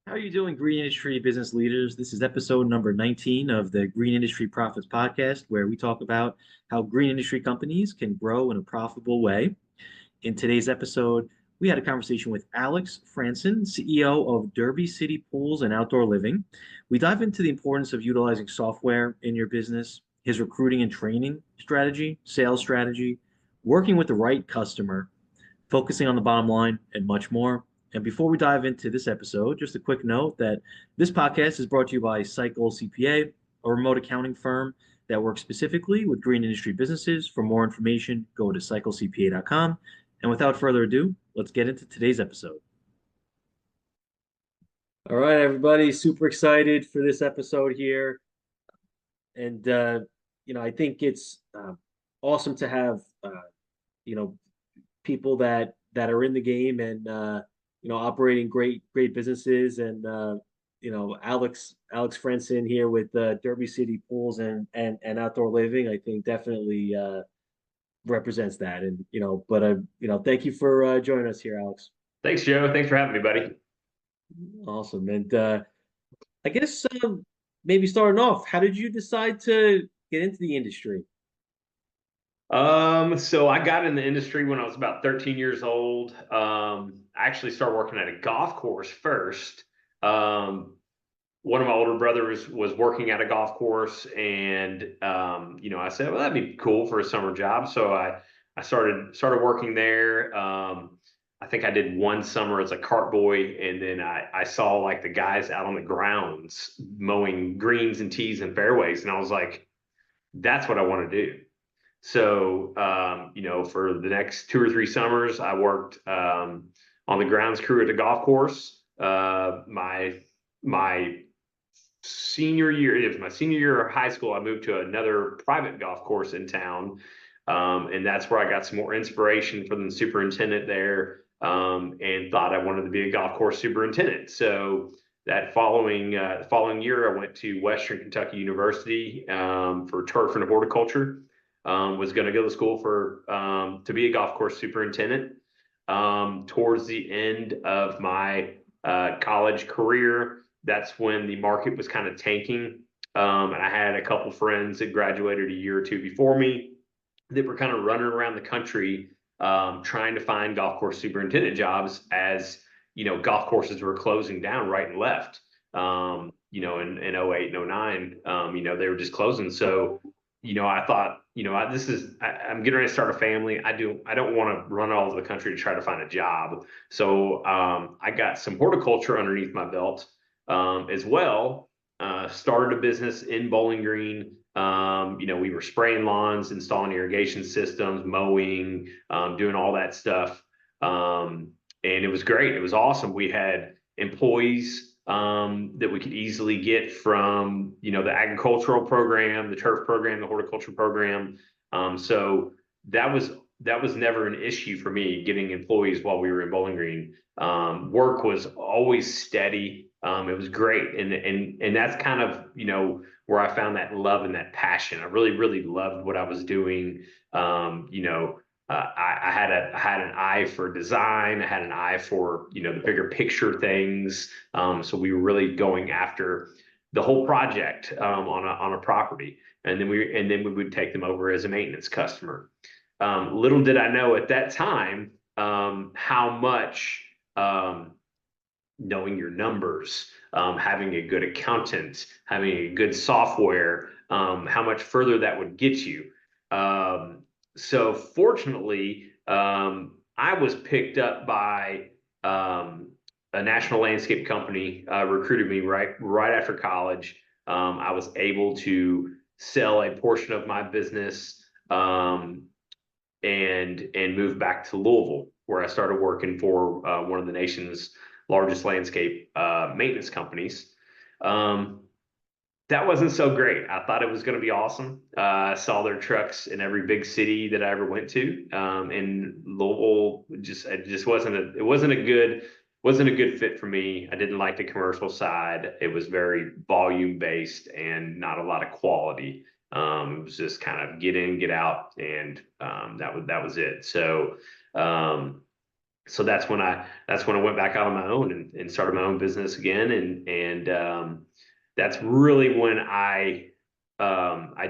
How are you doing, green industry business leaders? This is episode number 19 of the Green Industry Profits Podcast, where we talk about how green industry companies can grow in a profitable way. In today's episode, we had a conversation with Alex Fransen, CEO of Derby City Pools and Outdoor Living. We dive into the importance of utilizing software in your business, his recruiting and training strategy, sales strategy, working with the right customer, focusing on the bottom line, and much more. And before we dive into this episode, just a quick note that this podcast is brought to you by Cycle CPA, a remote accounting firm that works specifically with green industry businesses. For more information, go to cyclecpa.com. And without further ado, let's get into today's episode. All right, everybody, super excited for this episode here. And, I think it's awesome to have, you know, people that are in the game and operating great businesses and Alex Fransen here with Derby City Pools and Outdoor Living. I think definitely represents that. And thank you for joining us here, Alex. Thanks, Joe. Thanks for having me, buddy. Awesome. And I guess maybe starting off, how did you decide to get into the industry? So I got in the industry when I was about 13 years old. I actually started working at a golf course first. Um, One of my older brothers was working at a golf course, and I said, well, that'd be cool for a summer job. So I started working there. I think I did one summer as a cart boy, and then I saw like the guys out on the grounds mowing greens and tees and fairways, and I was like, that's what I want to do. So, for the next 2 or 3 summers, I worked on the grounds crew at the golf course. My senior year, it was my senior year of high school. I moved to another private golf course in town, and that's where I got some more inspiration from the superintendent there, and thought I wanted to be a golf course superintendent. So that following year, I went to Western Kentucky University for turf and horticulture. Was going to go to school for to be a golf course superintendent. Towards the end of my college career, that's when the market was kind of tanking. And I had a couple friends that graduated a year or two before me that were kind of running around the country trying to find golf course superintendent jobs as golf courses were closing down right and left. In 08 and 09, they were just closing. So I thought, I'm getting ready to start a family. I don't want to run all over the country to try to find a job. So I got some horticulture underneath my belt as well. Started a business in Bowling Green. We were spraying lawns, installing irrigation systems, mowing, doing all that stuff. And it was great. It was awesome. We had employees that we could easily get from, the agricultural program, the turf program, the horticulture program. So that was never an issue for me getting employees while we were in Bowling Green. Work was always steady. It was great, and that's kind of where I found that love and that passion. I really loved what I was doing. I had an eye for design. I had an eye for the bigger picture things. So we were really going after the whole project on a property, and then we would take them over as a maintenance customer. Little did I know at that time how much knowing your numbers, having a good accountant, having a good software, how much further that would get you. So fortunately, I was picked up by a national landscape company, recruited me right after college. I was able to sell a portion of my business and move back to Louisville, where I started working for one of the nation's largest landscape maintenance companies. That wasn't so great. I thought it was going to be awesome. I saw their trucks in every big city that I ever went to. And Louisville it just wasn't a good fit for me. I didn't like the commercial side. It was very volume based and not a lot of quality. It was just kind of get in, get out, and that was it. So So that's when I went back out on my own and started my own business again. And that's really when I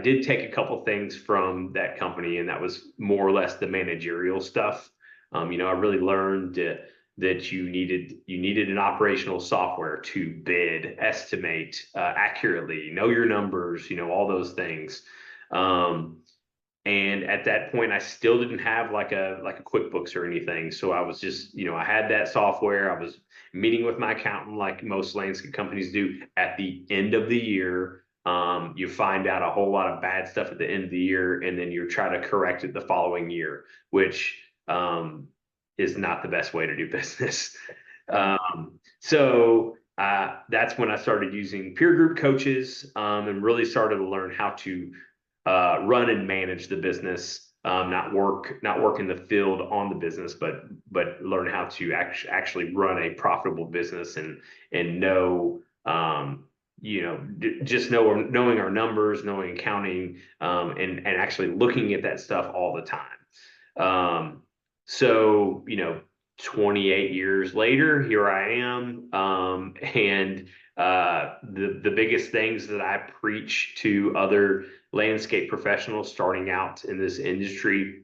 did take a couple things from that company, and that was more or less the managerial stuff. I really learned that you needed an operational software to bid, estimate accurately, know your numbers, all those things. Um, and at that point, I still didn't have like a QuickBooks or anything. So I was just, I had that software. I was meeting with my accountant like most landscape companies do at the end of the year. You find out a whole lot of bad stuff at the end of the year, and then you try to correct it the following year, which is not the best way to do business. Right. So that's when I started using peer group coaches, and really started to learn how to run and manage the business, not work in the field on the business, but learn how to actually run a profitable business and know just knowing our numbers, knowing accounting, and actually looking at that stuff all the time. So 28 years later, here I am, and the biggest things that I preach to other landscape professionals starting out in this industry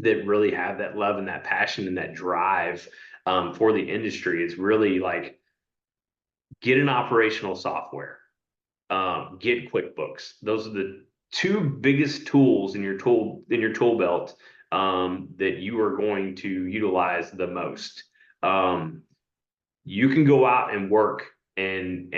that really have that love and that passion and that drive for the industry. It's really like get an operational software, get QuickBooks. Those are the two biggest tools in your tool belt that you are going to utilize the most. Um, you can go out and work and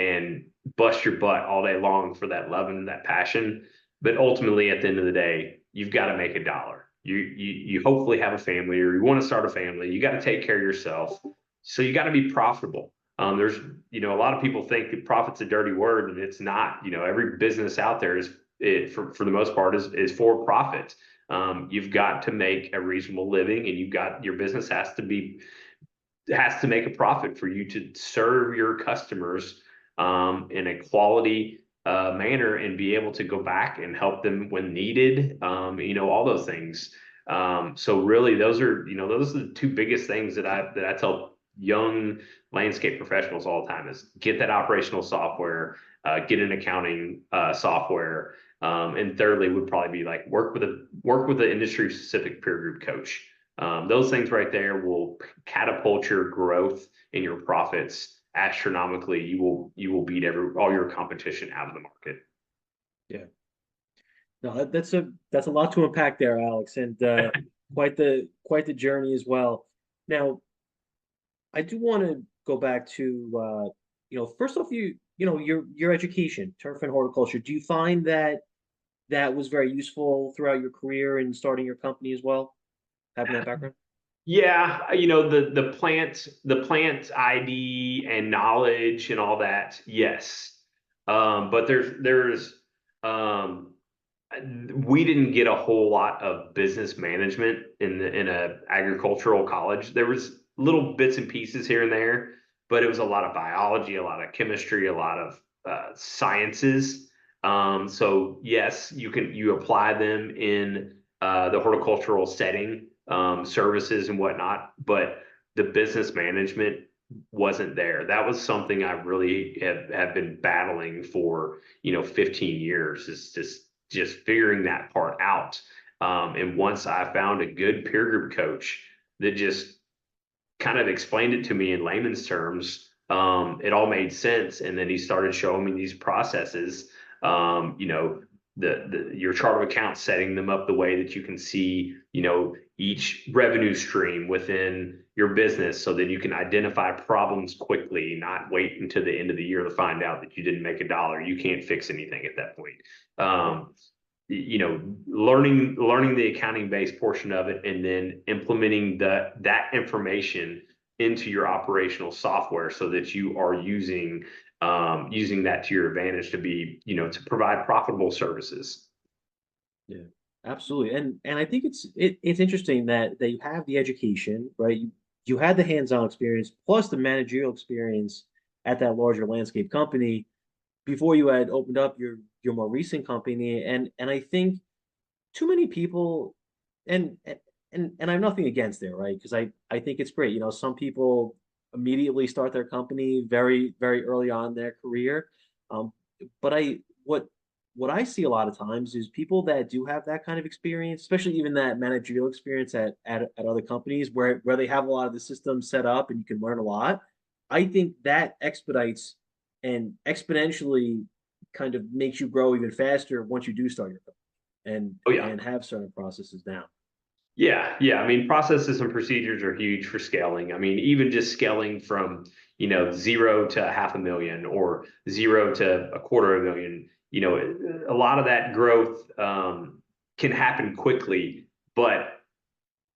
bust your butt all day long for that love and that passion, but ultimately at the end of the day, you've got to make a dollar. You hopefully have a family or you want to start a family. You got to take care of yourself, so you got to be profitable. There's a lot of people think that profit's a dirty word, and it's not. Every business out there for the most part is for profit. You've got to make a reasonable living, and your business has to make a profit for you to serve your customers in a quality manner and be able to go back and help them when needed. All those things. So really, those are the two biggest things that I tell young landscape professionals all the time is get that operational software, get an accounting software, and thirdly would probably be like work with an industry specific peer group coach. Those things right there will catapult your growth and your profits astronomically. You will beat all your competition out of the market. Yeah. No, that's a lot to unpack there, Alex, and quite the journey as well. Now, I do want to go back to first off, your education, turf and horticulture. Do you find that that was very useful throughout your career in starting your company as well, having that background? Yeah, the plant ID and knowledge and all that, yes. But there's um we didn't get a whole lot of business management in a agricultural college. There was little bits and pieces here and there, but it was a lot of biology, a lot of chemistry, a lot of sciences. So yes, you apply them in the horticultural setting, services and whatnot, but the business management wasn't there. That was something I really have been battling for 15 years, is just figuring that part out. And once I found a good peer group coach that just kind of explained it to me in layman's terms, it all made sense. And then he started showing me these processes, your chart of accounts, setting them up the way that you can see, each revenue stream within your business, so then you can identify problems quickly, not wait until the end of the year to find out that you didn't make a dollar. You can't fix anything at that point. Right. Learning the accounting based portion of it, and then implementing that information into your operational software so that you are using that to your advantage to be to provide profitable services. Yeah, absolutely. And I think it's interesting that you have the education, right? You had the hands-on experience plus the managerial experience at that larger landscape company before you had opened up your more recent company. And I think too many people and and I have nothing against it, right? Because I think it's great. Some people immediately start their company very, very early on in their career. Um, but what I see a lot of times is people that do have that kind of experience, especially even that managerial experience at other companies where they have a lot of the systems set up and you can learn a lot. I think that expedites and exponentially kind of makes you grow even faster once you do start your company and Oh yeah. and have certain processes down. Yeah, yeah. I mean, processes and procedures are huge for scaling. I mean, even just scaling from, zero to 500,000 or zero to a quarter of a million, a lot of that growth can happen quickly. But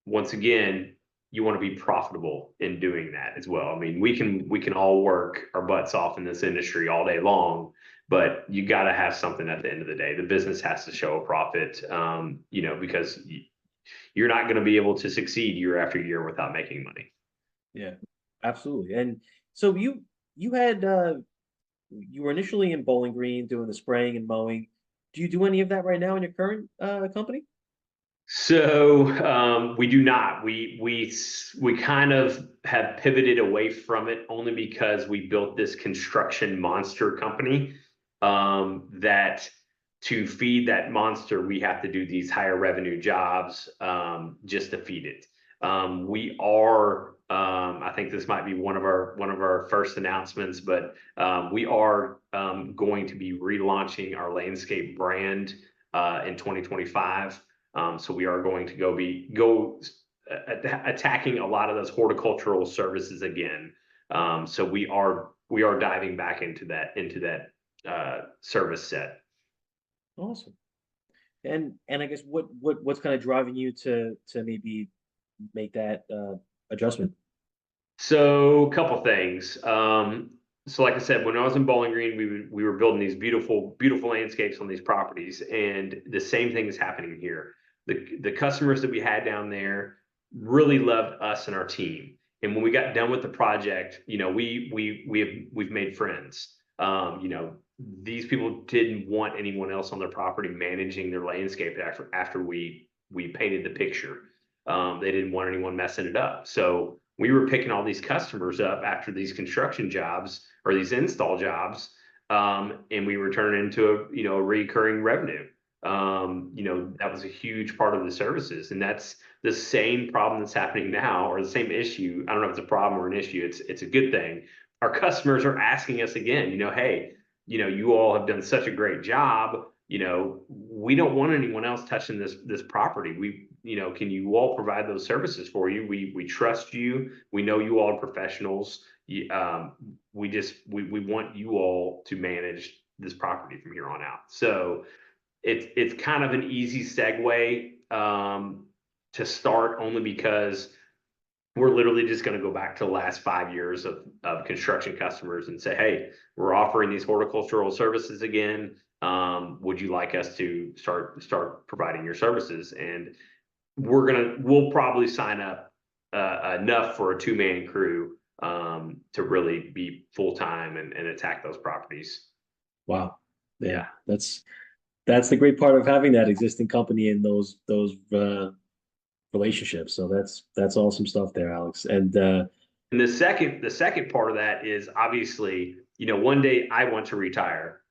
once again, you want to be profitable in doing that as well. I mean, we can all work our butts off in this industry all day long, but you got to have something at the end of the day. The business has to show a profit, because you're not going to be able to succeed year after year without making money. Yeah, absolutely. And so you had you were initially in Bowling Green doing the spraying and mowing. Do you do any of that right now in your current company? So we do not. We kind of have pivoted away from it only because we built this construction monster company that to feed that monster we have to do these higher revenue jobs just to feed it. We are. I think this might be one of our first announcements, but we are going to be relaunching our landscape brand in 2025. So we are going to go attacking a lot of those horticultural services again. So we are diving back into that service set. Awesome. And I guess what's kind of driving you to maybe make that adjustment? So a couple things. So like I said, when I was in Bowling Green, we were building these beautiful, beautiful landscapes on these properties, and the same thing is happening here. The customers that we had down there really loved us and our team. And when we got done with the project, we've made friends. These people didn't want anyone else on their property managing their landscape after we painted the picture. They didn't want anyone messing it up. So we were picking all these customers up after these construction jobs or these install jobs, and we were turning into a recurring revenue. That was a huge part of the services, and that's the same problem that's happening now, or the same issue. I don't know if it's a problem or an issue. It's a good thing. Our customers are asking us again. Hey, you all have done such a great job. We don't want anyone else touching this property. Can you all provide those services for you? We trust you. We know you all are professionals. We want you all to manage this property from here on out. So it's kind of an easy segue to start, only because we're literally just going to go back to the last 5 years of construction customers and say, hey, we're offering these horticultural services again. Would you like us to start providing your services? And we'll probably sign up enough for a 2-man crew to really be full time and attack those properties. Wow. Yeah, Yeah. that's the great part of having that existing company and those relationships. So that's awesome stuff there, Alex. And And the second part of that is obviously, one day I want to retire.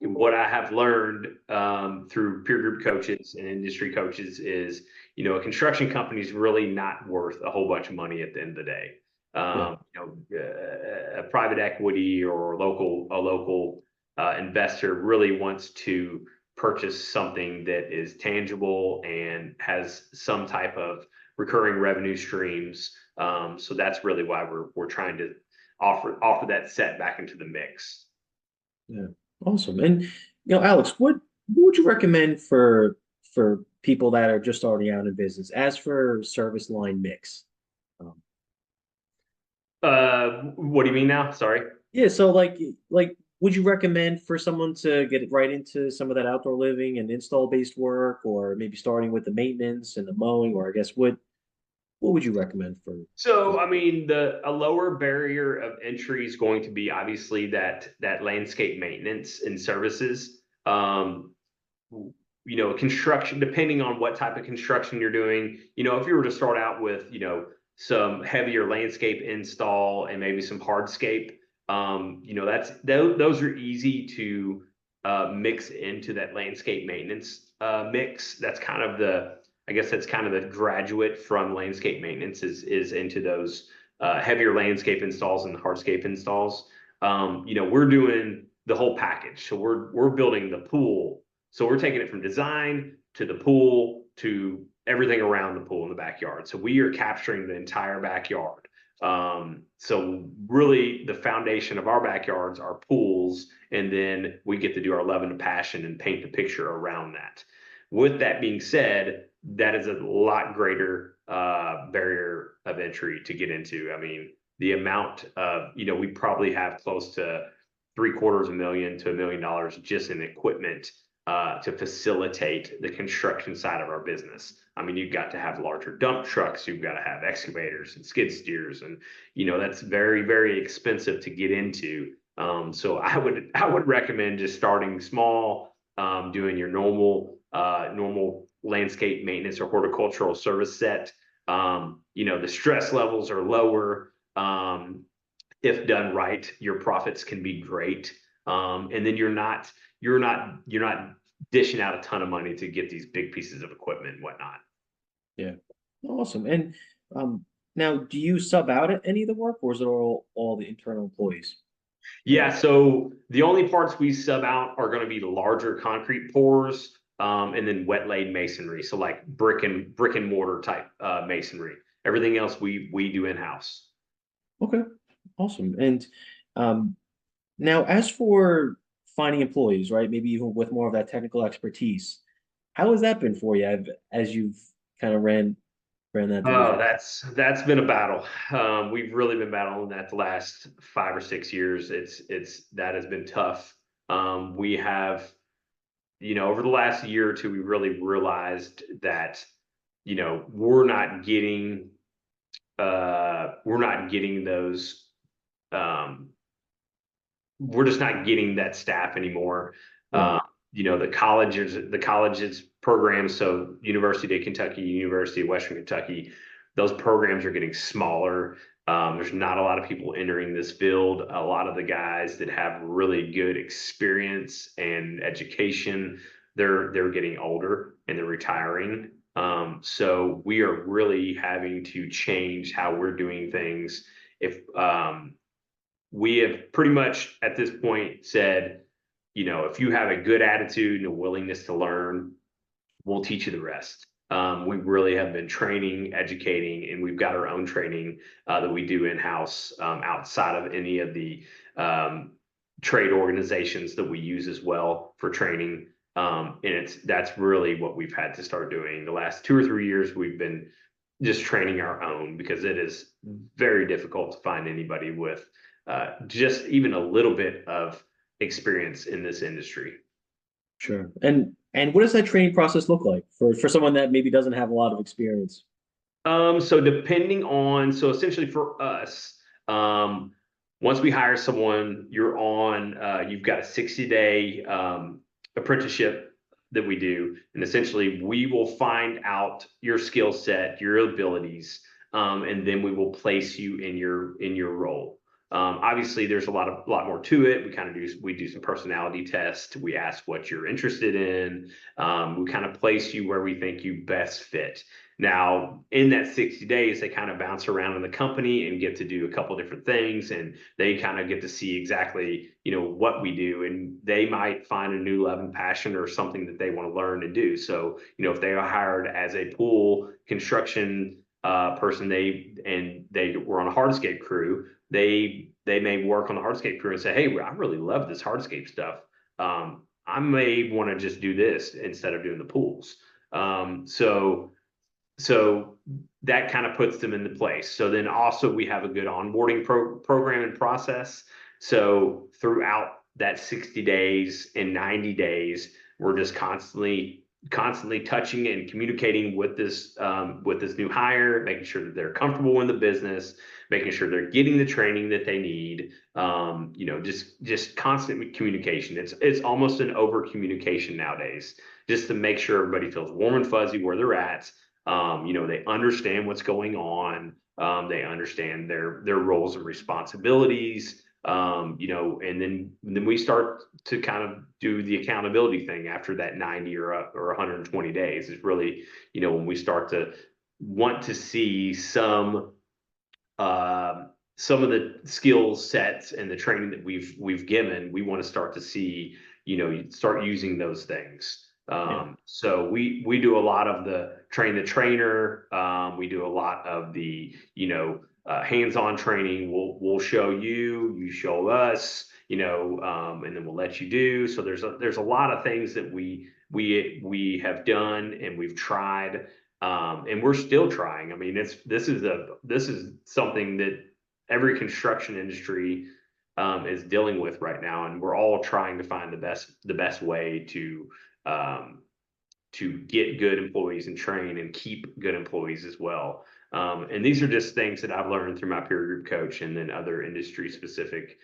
What I have learned through peer group coaches and industry coaches is, a construction company is really not worth a whole bunch of money at the end of the day. yeah, A private equity or a local investor really wants to purchase something that is tangible and has some type of recurring revenue streams. So that's really why we're trying to offer that set back into the mix. yeah, awesome. And Alex, what would you recommend for people that are just starting out in business as for service line mix? Um, What do you mean now? Sorry. yeah, so would you recommend for someone to get right into some of that outdoor living and install based work, or maybe starting with the maintenance and the mowing, or I guess what would you recommend for So, that? I mean, a lower barrier of entry is going to be obviously that landscape maintenance and services. construction, depending on what type of construction you're doing, if you were to start out with, some heavier landscape install and maybe some hardscape, those are easy to mix into that landscape maintenance mix. That's kind of I guess that's kind of the graduate from landscape maintenance is into those heavier landscape installs and hardscape installs. We're doing the whole package. So we're building the pool. So we're taking it from design to the pool to everything around the pool in the backyard. So we are capturing the entire backyard. So really the foundation of our backyards are pools, and then we get to do our love and passion and paint the picture around that. With that being said, that is a lot greater barrier of entry to get into. I mean, the amount of, we probably have close to $750,000 to $1 million just in equipment to facilitate the construction side of our business. I mean, you've got to have larger dump trucks, you've got to have excavators and skid steers, and that's very, very expensive to get into. So I would recommend just starting small, doing your normal landscape maintenance or horticultural service set. The stress levels are lower. If done right, your profits can be great. And then you're not dishing out a ton of money to get these big pieces of equipment and whatnot. Yeah. Awesome. And now, do you sub out at any of the work, or is it all the internal employees? Yeah, so the only parts we sub out are going to be the larger concrete pours, and then wet laid masonry. So like brick and mortar type masonry. Everything else we do in house. Okay. Awesome. And now, as for finding employees, right? Maybe even with more of that technical expertise, how has that been for you as you've kind of ran that Oh, division? that's been a battle. We've really been battling that the last 5 or 6 years. That has been tough. We have, over the last year or two, we really realized that, we're not getting those. We're just not getting that staff anymore. Right. The colleges programs, so University of Kentucky, University of Western Kentucky, those programs are getting smaller. There's not a lot of people entering this field. A lot of the guys that have really good experience and education, they're getting older and they're retiring. So we are really having to change how we're doing things. If We have pretty much at this point said, if you have a good attitude and a willingness to learn, we'll teach you the rest. We really have been training, educating, and we've got our own training that we do in-house outside of any of the trade organizations that we use as well for training. And that's really what we've had to start doing. The last 2 or 3 years, we've been just training our own because it is very difficult to find anybody with just even a little bit of experience in this industry. Sure. And what does that training process look like for someone that maybe doesn't have a lot of experience? So essentially for us, once we hire someone, you've got a 60-day apprenticeship that we do. And essentially we will find out your skill set, your abilities, and then we will place you in your role. Obviously, there's a lot more to it. We do some personality tests. We ask what you're interested in. We kind of place you where we think you best fit. Now, in that 60 days, they kind of bounce around in the company and get to do a couple different things, and they kind of get to see exactly, what we do, and they might find a new love and passion or something that they want to learn and do. So, if they are hired as a pool construction person, they were on a hardscape crew, they may work on the hardscape crew and say, hey, I really love this hardscape stuff. I may want to just do this instead of doing the pools. So that kind of puts them into place. So then also we have a good onboarding program and process. So throughout that 60 days and 90 days, we're just constantly constantly touching and communicating with this new hire, making sure that they're comfortable in the business, making sure they're getting the training that they need. Just constant communication. It's almost an over communication nowadays, just to make sure everybody feels warm and fuzzy where they're at. They understand what's going on. They understand their roles and responsibilities. And then we start to kind of do the accountability thing after that 90 or 120 days is really, when we start to want to see some of the skill sets and the training that we've given, we want to start to see, start using those things. Yeah. So we do a lot of the train the trainer. We do a lot of the hands-on training. We'll show you, you show us, and then we'll let you do. So there's a lot of things that we have done and we've tried, and we're still trying. I mean, this is something that every construction industry is dealing with right now, and we're all trying to find the best way to get good employees and train and keep good employees as well. And these are just things that I've learned through my peer group coach and then other industry specific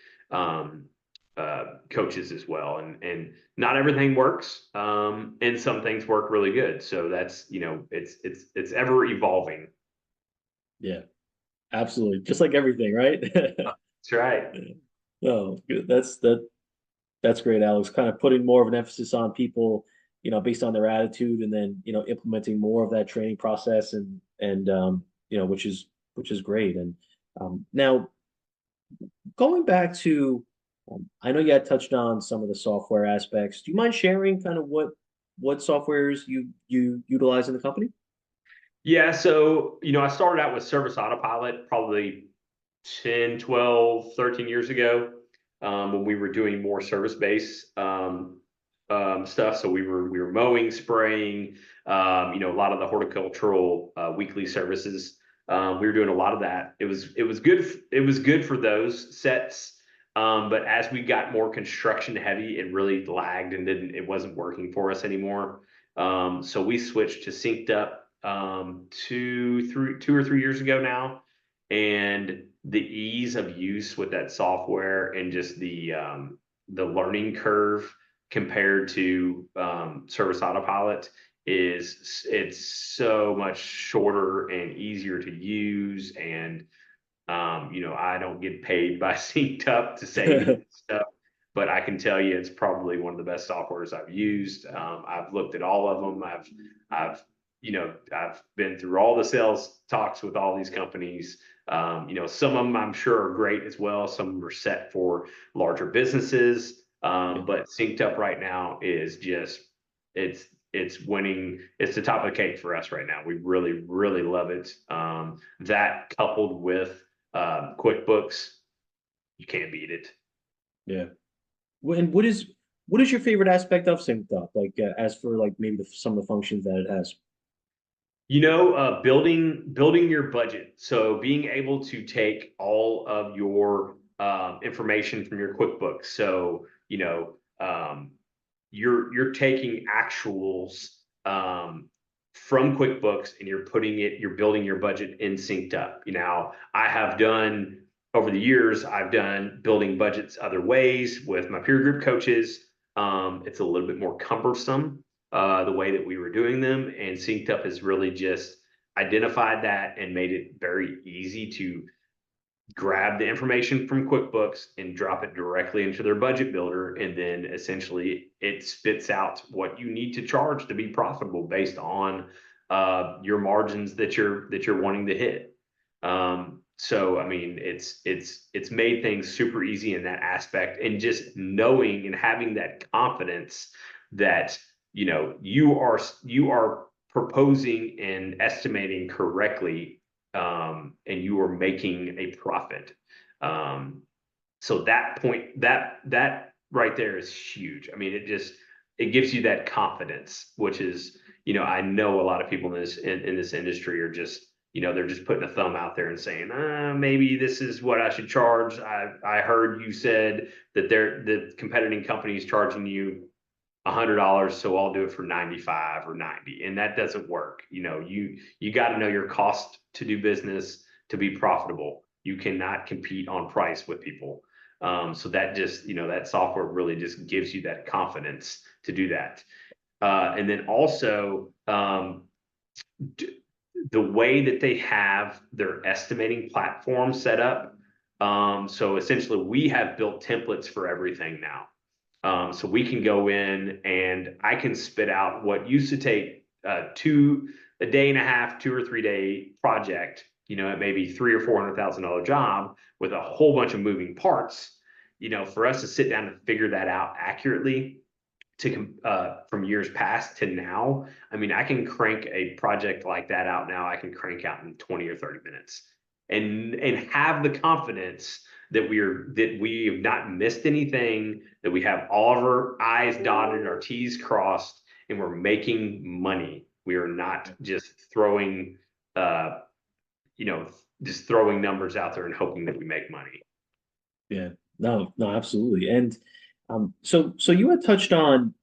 coaches as well. And not everything works, and some things work really good. So that's it's ever evolving. Yeah, absolutely. Just like everything, right? That's right. No, good. That's great, Alex. Kind of putting more of an emphasis on people, based on their attitude, and then implementing more of that training process, and which is great. And now going back to, I know you had touched on some of the software aspects. Do you mind sharing kind of what softwares you utilize in the company? Yeah, so I started out with Service Autopilot probably 10, 12, 13 years ago, when we were doing more service-based stuff. So we were mowing, spraying, a lot of the horticultural weekly services. We were doing a lot of that. It was good. It was good for those sets. But as we got more construction heavy, it really lagged and it wasn't working for us anymore. So we switched to Synced Up 2 or 3 years ago now, and the ease of use with that software and just the learning curve compared to Service Autopilot is it's so much shorter and easier to use. And I don't get paid by Synced Up to say any of this stuff, but I can tell you it's probably one of the best softwares I've used. I've looked at all of them. I've been through all the sales talks with all these companies. Some of them I'm sure are great as well. Some of them are set for larger businesses. Yeah. But Synced Up right now is just it's winning. It's the top of the cake for us right now. We really, really love it. That coupled with QuickBooks, you can't beat it. Yeah. And what is your favorite aspect of Synced Up? Like, as for like maybe some of the functions that it has. Building your budget. So being able to take all of your information from your QuickBooks. So you're taking actuals from QuickBooks and you're building your budget in Synced Up. I have done over the years, I've done building budgets other ways with my peer group coaches. It's a little bit more cumbersome, the way that we were doing them, and Synced Up has really just identified that and made it very easy to grab the information from QuickBooks and drop it directly into their budget builder. And then essentially it spits out what you need to charge to be profitable based on your margins that you're wanting to hit. So I mean, it's made things super easy in that aspect, and just knowing and having that confidence that you are proposing and estimating correctly, and you are making a profit. So that point, that right there is huge. I mean, it gives you that confidence, which is, I know a lot of people in this industry are just, they're just putting a thumb out there and saying, maybe this is what I should charge. I heard you said that the competing companies charging you $100, so I'll do it for 95 or 90, and that doesn't work. You got to know your cost to do business to be profitable. You cannot compete on price with people. So that just, that software really just gives you that confidence to do that. And then also, the way that they have their estimating platform set up. So essentially, we have built templates for everything now. So we can go in and I can spit out what used to take a day and a half, 2 or 3 day project. It may be $300,000 or $400,000 job with a whole bunch of moving parts. For us to sit down and figure that out accurately from years past to now. I mean, I can crank a project like that out now. I can crank out in 20 or 30 minutes and have the confidence that we have not missed anything, that we have all of our I's dotted and our T's crossed, and we're making money. We are not just throwing uh just throwing numbers out there and hoping that we make money. Yeah, no, no, absolutely. And so you had touched on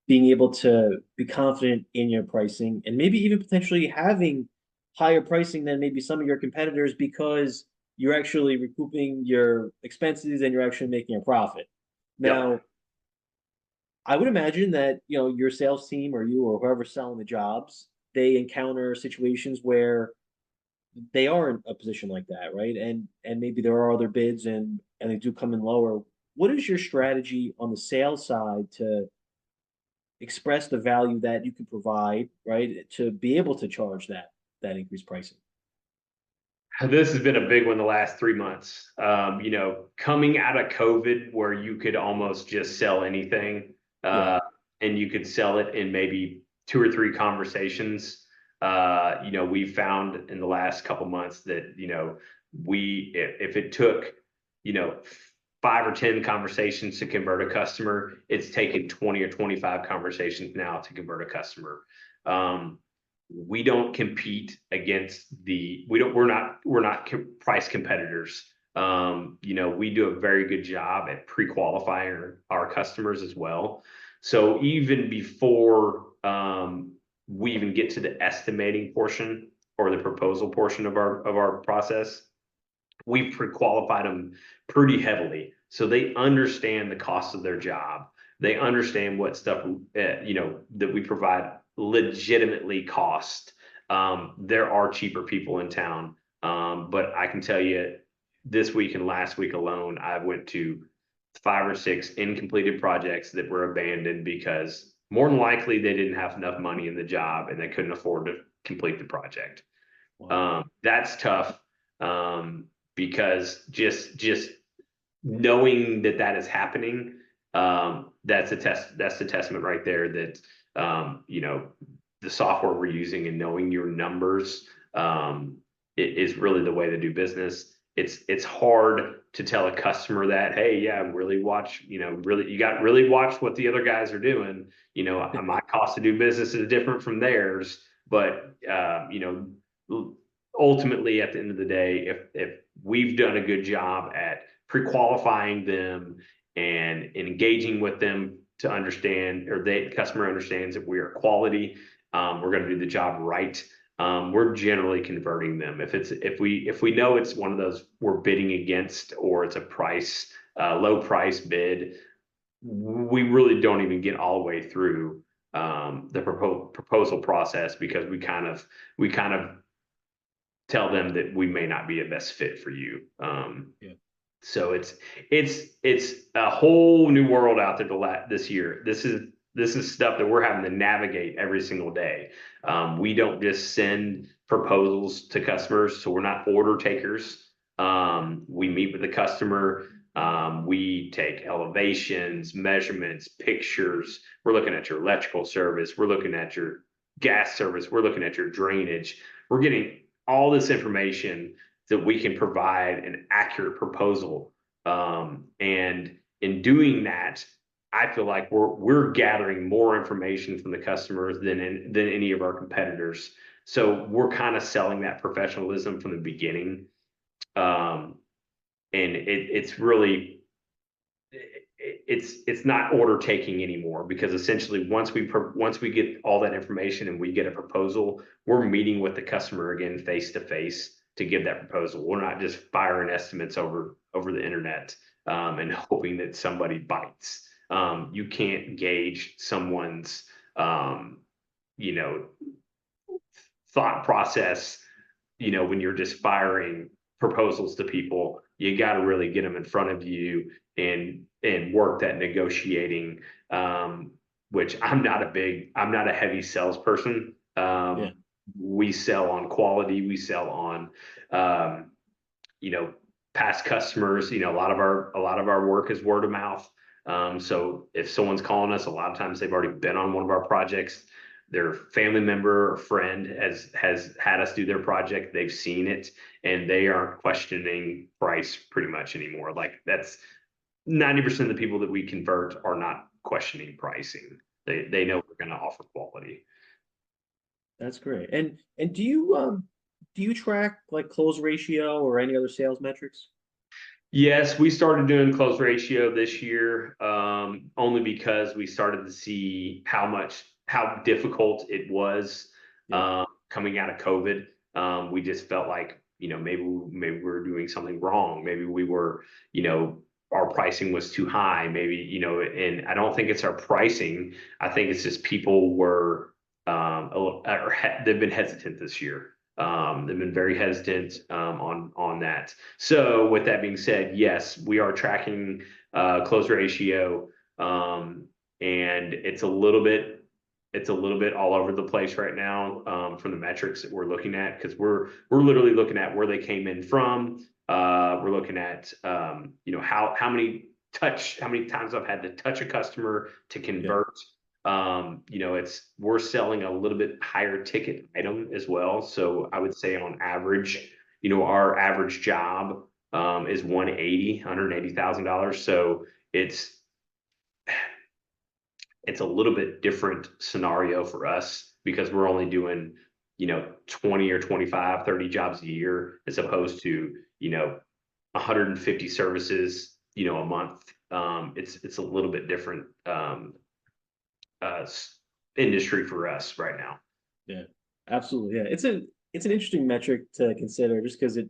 being able to be confident in your pricing and maybe even potentially having higher pricing than maybe some of your competitors because you're actually recouping your expenses and you're actually making a profit. Yep. Now, I would imagine that, your sales team or you or whoever's selling the jobs, they encounter situations where they are in a position like that, right? And maybe there are other bids and they do come in lower. What is your strategy on the sales side to express the value that you can provide, right? To be able to charge that increased pricing. This has been a big one the last 3 months. Coming out of COVID, where you could almost just sell anything, Yeah. and you could sell it in maybe 2 or 3 conversations. We found in the last couple months that if it took you know 5 or 10 conversations to convert a customer, it's taken 20 or 25 conversations now to convert a customer. We don't compete against we're not price competitors. We do a very good job at pre-qualifying our customers as well. So even before we even get to the estimating portion or the proposal portion of our process, we've pre-qualified them pretty heavily, so they understand the cost of their job. They understand what stuff that we provide legitimately cost. There are cheaper people in town, but I can tell you, this week and last week alone, I went to 5 or 6 incompleted projects that were abandoned because more than likely they didn't have enough money in the job and they couldn't afford to complete the project. Wow. That's tough, because just knowing that is happening, that's a testament right there that the software we're using and knowing your numbers, is really the way to do business. It's hard to tell a customer that, hey, yeah, really watch, you got really watch what the other guys are doing. My cost to do business is different from theirs, but ultimately at the end of the day, if we've done a good job at pre-qualifying them and engaging with them to understand, or the customer understands that we are quality, we're going to do the job right. We're generally converting them. If we know it's one of those we're bidding against, or it's a low price bid, we really don't even get all the way through the proposal process, because we kind of tell them that we may not be a best fit for you. Yeah. So it's a whole new world out there this year. This is stuff that we're having to navigate every single day. We don't just send proposals to customers, so we're not order takers. We meet with the customer. We take elevations, measurements, pictures. We're looking at your electrical service. We're looking at your gas service. We're looking at your drainage. We're getting all this information that we can provide an accurate proposal. And in doing that, I feel like we're gathering more information from the customers than any of our competitors. So we're kind of selling that professionalism from the beginning. And it's really it's not order taking anymore, because essentially once we get all that information and we get a proposal, we're meeting with the customer again face to face to give that proposal. We're not just firing estimates over the internet, and hoping that somebody bites. You can't gauge someone's um, you know thought process, when you're just firing proposals to people. You got to really get them in front of you and work that negotiating. Which I'm not a heavy salesperson. Yeah. We sell on quality. We sell on, um, you know, past customers. A lot of our work is word of mouth. So if someone's calling us, a lot of times they've already been on one of our projects. Their family member or friend has had us do their project. They've seen it, and they aren't questioning price pretty much anymore. Like, that's 90% of the people that we convert are not questioning pricing. They know we're going to offer quality. That's great. And do you track like close ratio or any other sales metrics? Yes, we started doing close ratio this year, only because we started to see how difficult it was, Yeah. coming out of COVID. We just felt like, maybe we were doing something wrong. Maybe we were, our pricing was too high. Maybe, and I don't think it's our pricing. I think it's just people were, they've been hesitant this year. They've been very hesitant, on that. So with that being said, yes, we are tracking close ratio, and it's a little bit all over the place right now, from the metrics that we're looking at, because we're literally looking at where they came in from. We're looking at, how many times I've had to touch a customer to Yeah. convert. We're selling a little bit higher ticket item as well. So I would say on average, our average job is 180,000 dollars. So it's a little bit different scenario for us, because we're only doing, 20 or 25, 30 jobs a year, as opposed to, 150 services, a month. It's a little bit different, uh, industry for us right now. Yeah, absolutely. Yeah, it's an interesting metric to consider just because it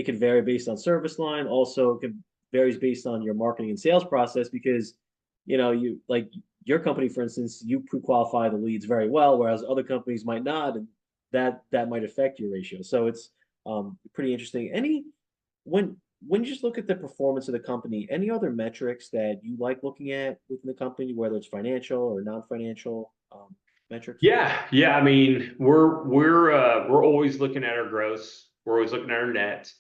could vary based on service line. Also, it could varies based on your marketing and sales process because you like your company, for instance, you pre-qualify the leads very well, whereas other companies might not, and that might affect your ratio. So it's pretty interesting. When when you just look at the performance of the company, any other metrics that you like looking at within the company, whether it's financial or non-financial metrics? Yeah, yeah. I mean, we're always looking at our gross. We're always looking at our net.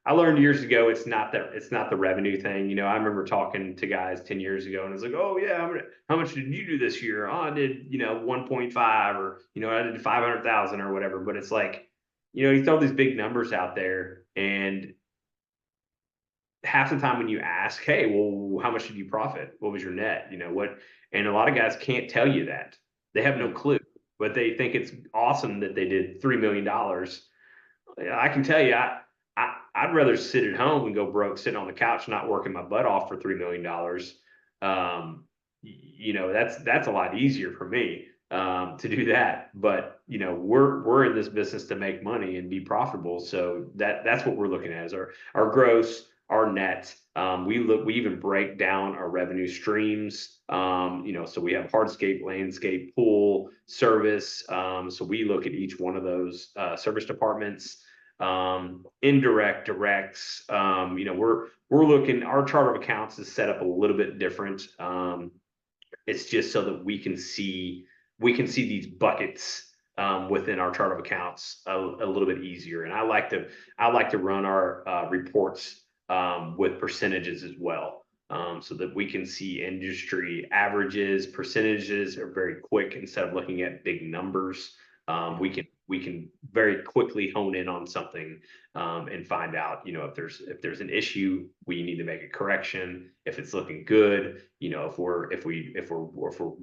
I learned years ago it's not the revenue thing. I remember talking to guys 10 years ago, and it's like, oh yeah, how much did you do this year? Oh, I did 1.5, or I did 500,000 or whatever. But it's like, you throw these big numbers out there, and half the time when you ask, hey, well, how much did you profit? What was your net? And a lot of guys can't tell you that. They have no Yeah. clue, but they think it's awesome that they did $3 million. I can tell you, I'd rather sit at home and go broke sitting on the couch, not working my butt off for $3 million. That's a lot easier for me, to do that. But we're in this business to make money and be profitable. So that's what we're looking at, is our gross, our net. We even break down our revenue streams. So we have hardscape, landscape, pool, service. So we look at each one of those service departments, indirect, directs. We're looking. Our chart of accounts is set up a little bit different. It's just so that we can see these buckets, within our chart of accounts a little bit easier. And I like to run our reports, with percentages as well, so that we can see industry averages. Percentages are very quick. Instead of looking at big numbers, Yeah. we can very quickly hone in on something, and find out, if there's an issue, we need to make a correction. If it's looking good, if we're doing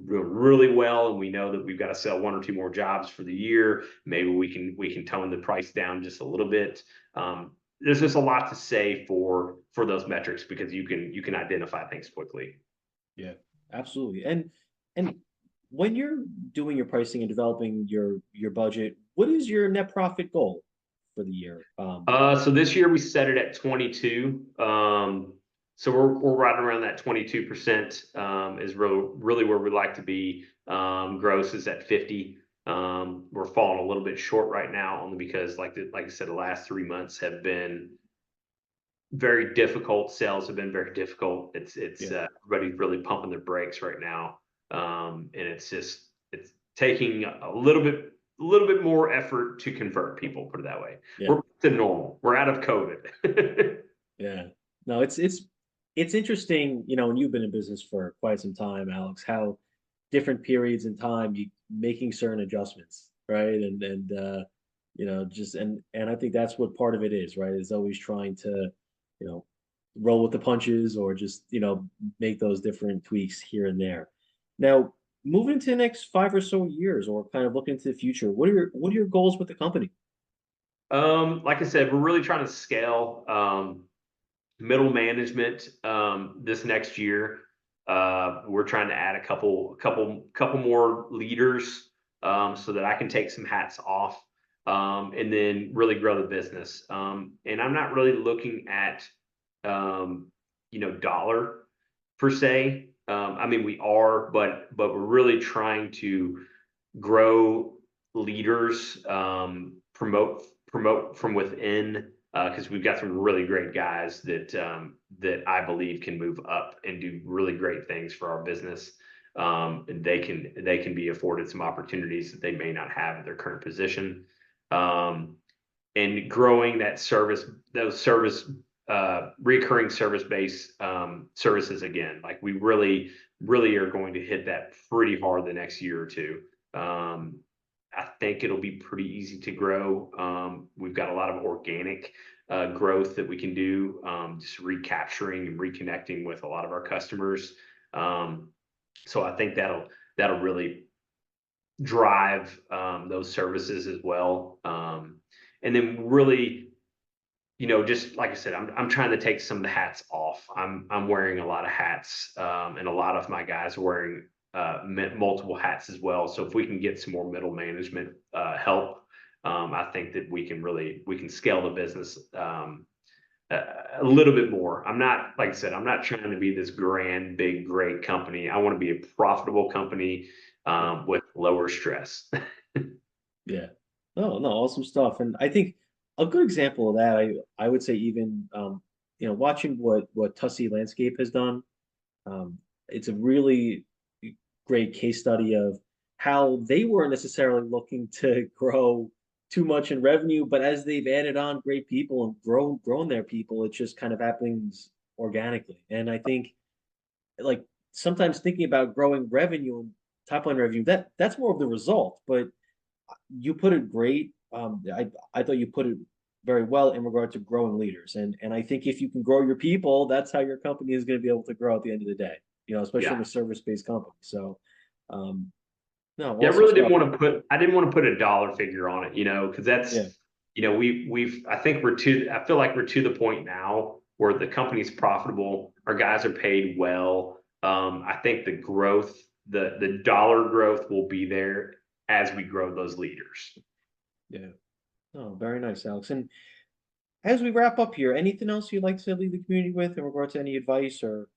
really well, and we know that we've got to sell one or two more jobs for the year, maybe we can tone the price down just a little bit. there's just a lot to say for those metrics because you can identify things quickly. Yeah, absolutely. And when you're doing your pricing and developing your budget, what is your net profit goal for the year? So this year we set it at 22. So we're right around that 22%, is really where we like to be. Gross is at 50. We're falling a little bit short right now, only because like I said, the last 3 months have been very difficult. Sales have been very difficult. It's Yeah, everybody's really pumping their brakes right now, and it's taking a little bit more effort to convert people. Put it that way. yeah, We're back to normal. We're out of COVID. yeah. No, it's interesting, when you've been in business for quite some time, Alex, how different periods in time you making certain adjustments, right? And just and I think that's what part of it is, right? Is always trying to, you know, roll with the punches or just, make those different tweaks here and there. Now, moving to the next 5 or so years or kind of looking into the future, what are your goals with the company? Like I said, we're really trying to scale middle management this next year. We're trying to add a couple more leaders, so that I can take some hats off, and then really grow the business. And I'm not really looking at dollar per se. I mean, we are, but we're really trying to grow leaders, promote from within, because we've got some really great guys that I believe can move up and do really great things for our business. And they can be afforded some opportunities that they may not have at their current position. Um, and growing those recurring service based services again. Like we really are going to hit that pretty hard the next year or two. I think it'll be pretty easy to grow. We've got a lot of organic growth that we can do, just recapturing and reconnecting with a lot of our customers. So I think that'll really drive those services as well. And then really, just like I said, I'm trying to take some of the hats off. I'm wearing a lot of hats, and a lot of my guys are wearing multiple hats as well. So if we can get some more middle management help, I think that we can scale the business a little bit more. I'm not, like I said, I'm not trying to be this grand, big, great company. I want to be a profitable company Yeah. with lower stress. Yeah. No, no, awesome stuff. And I think a good example of that, I would say even watching what Tussey Landscape has done, it's a really great case study of how they weren't necessarily looking to grow too much in revenue, but as they've added on great people and grown their people, it just kind of happens organically. And I think like sometimes thinking about growing revenue and top line revenue, that's more of the result, but you put it great. I thought you put it very well in regard to growing leaders, and I think if you can grow your people, that's how your company is going to be able to grow at the end of the day. Especially in Yeah. a service-based company. So, no, Yeah, awesome stuff. I didn't want to put a dollar figure on it, because that's, Yeah, I feel like we're to the point now where the company's profitable, our guys are paid well. I think the dollar growth will be there as we grow those leaders. yeah. Oh, very nice, Alex. And as we wrap up here, anything else you'd like to leave the community with in regard to any advice or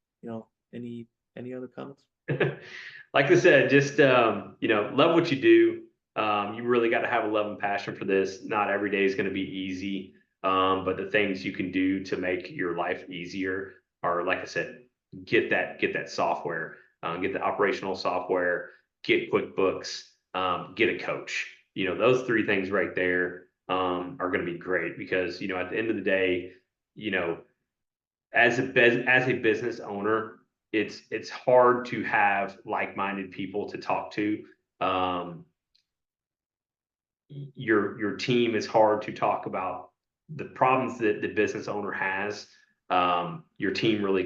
any other comments? Like I said, just love what you do. You really got to have a love and passion for this. Not every day is going to be easy, but the things you can do to make your life easier are, like I said, get that software, get the operational software, get QuickBooks, get a coach. Those three things right there are going to be great because at the end of the day, you know as a business owner, it's hard to have like-minded people to talk to. Um, your team is hard to talk about the problems that the business owner has. Your team really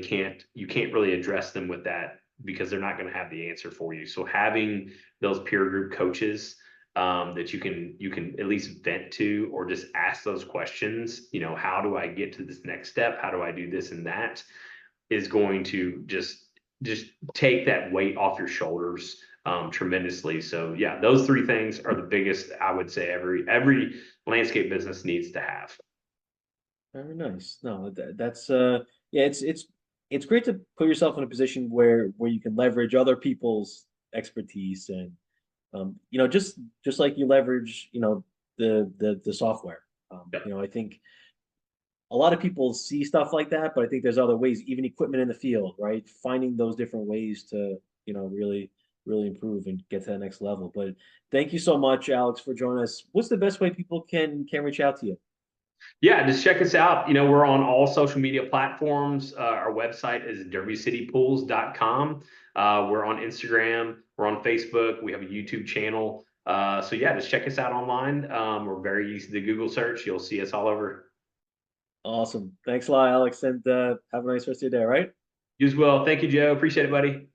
you can't really address them with that because they're not going to have the answer for you. So having those peer group coaches that you can at least vent to, or just ask those questions. How do I get to this next step? How do I do this and that? Is going to just take that weight off your shoulders tremendously. So yeah, those three things are the biggest, I would say, every landscape business needs to have. Very nice. No, that's yeah, it's great to put yourself in a position where you can leverage other people's expertise and just like you leverage, the software. I think a lot of people see stuff like that, but I think there's other ways, even equipment in the field, right? Finding those different ways to, really, really improve and get to that next level. But thank you so much, Alex, for joining us. What's the best way people can reach out to you? Yeah, just check us out. We're on all social media platforms. Our website is derbycitypools.com. We're on Instagram. We're on Facebook. We have a YouTube channel. So yeah, just check us out online. We're very easy to Google search. You'll see us all over. Awesome. Thanks a lot, Alex, and have a nice rest of your day, all right? You as well. Thank you, Joe. Appreciate it, buddy.